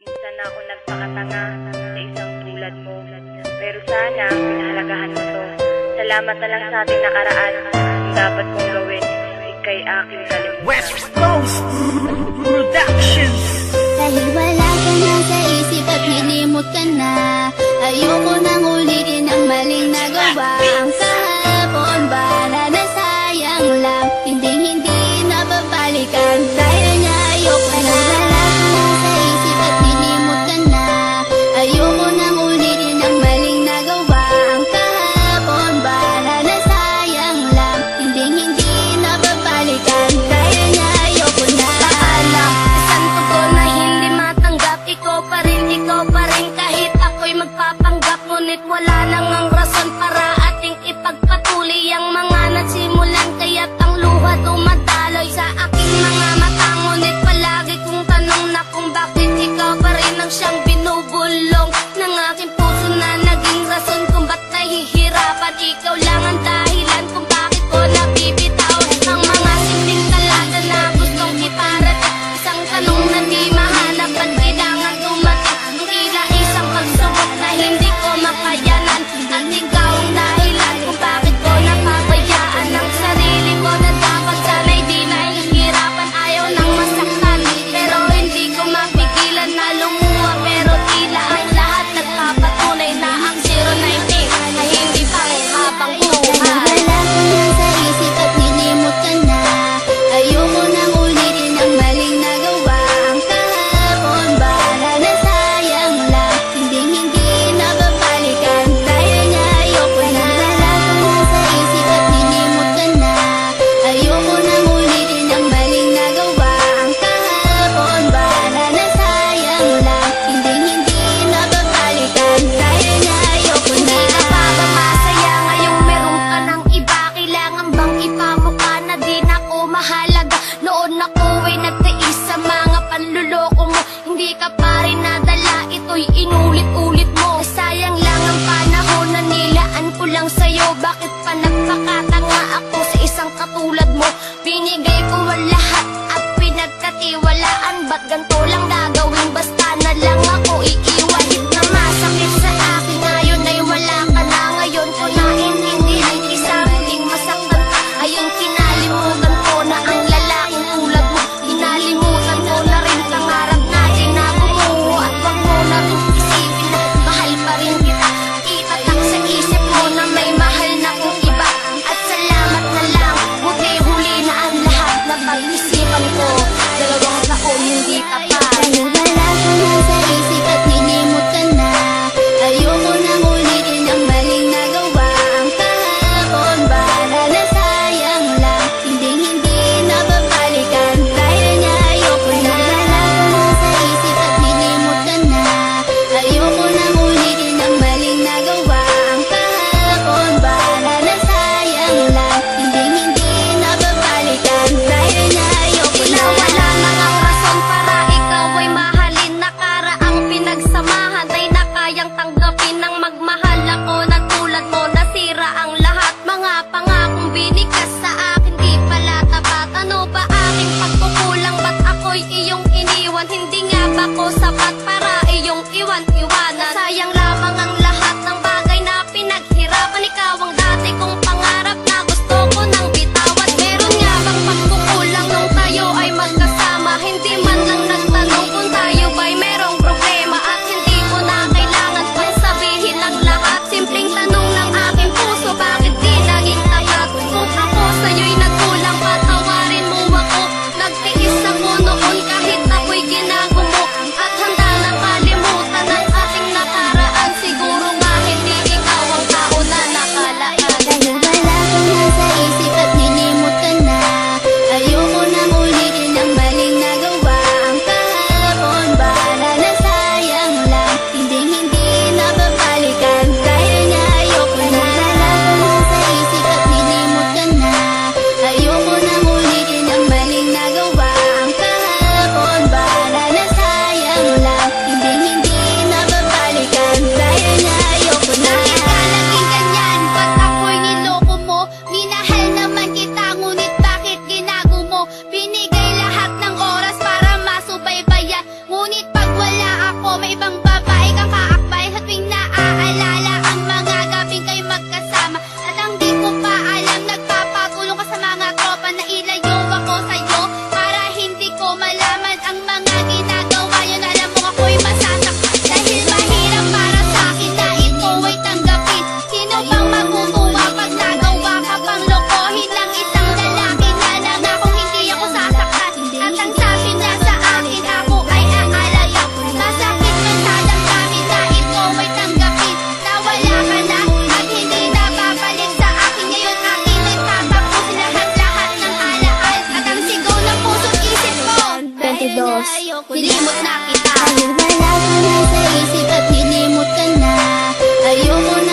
Minsan ako nagpakatanga sa isang tulad mo. Pero sana, pinahalagahan mo to. Salamat na lang sa ating nakaraan. Ang dapat kong gawin, ika'y aking kalimutan. West Coast Productions. Dahil wala ka na sa isip at nilimot ka na, ayoko nang ulitin ang maling nagawa. Ang kahapon ba na nasayang lang, hindi na babalikan. Dahil niya ayoko na. Wala ka na sa isip at nilimot ka na, ayoko nang ulitin ang maling nagawa. Ang kahapon ba na nasayang lang, hindi na babalikan. Dahil niya ayoko na. Isang tugon na hindi matanggap, ikaw pa rin kahit ako'y magpapanggap. Ngunit wala nang ang rason para ating ipagpatuloy ang mga nagsimulan. Kaya't ang luha dumadaloy sa aking mga mata. Ngunit palagi kong tanong na kung bakit ikaw pa rin ang siyang binubulong ng aking puso na naging rason kung ba't nahihirapan. Ikaw lang ang dahilan kung bakit ko nabibitaw ang mga simpleng talata na gustong iparating. Isang tanong na di mahanap at kailangan tumating. Ang tila isang pagsubok na hindi ko makayanan. At ikaw ang dahilan kung bakit ko napabayaan ang sarili ko na dapat sana'y di mahihirapan. Ayaw nang masaktan, pero hindi ko mapigilan na lumuha. Pero tila ang lahat nagpapatunay na ang 019 ay hindi pa habang buhay. Wala ko na sa isip at nilimot ka na, ayoko nang ulitin ang maling nagawa. Ang kahapon ba na nasayang lang, hindi na babalikan. Dahil niya ayoko na. Wala ko na sa isip at nilimot ka na, ayoko nang ulitin ang maling nagawa. Ang kahapon ba na nasayang lang, hindi na babalikan. Dahil niya ayoko na. Hindi ka pa ba masaya ngayong meron ka ng iba? Kailangan bang ipamukha na di na ako mahalaga? Noon ako ay nagtiis sa mga panluloko mo. Hindi ka pa rin nadala, ito'y inulit-ulit mo. Sayang lang ang panahon na nilaan ko lang sa'yo. Bakit pa nagpakatanga ako sa isang katulad mo? Binigay ko ang lahat at pinagkatiwalaan. Ba't ganito lang gagawin? Basta na lang ako iiwan. Na masakit sa akin ngayon ay wala ka na. Ngayon ko naiintindihan, isang muling masaktan ka. Ayun, kinalimutan ko na ang lalaking tulad mo. 22. Nilimot na kita. Dahil wala ka na sa isip at nilimot ka na. Ayoko na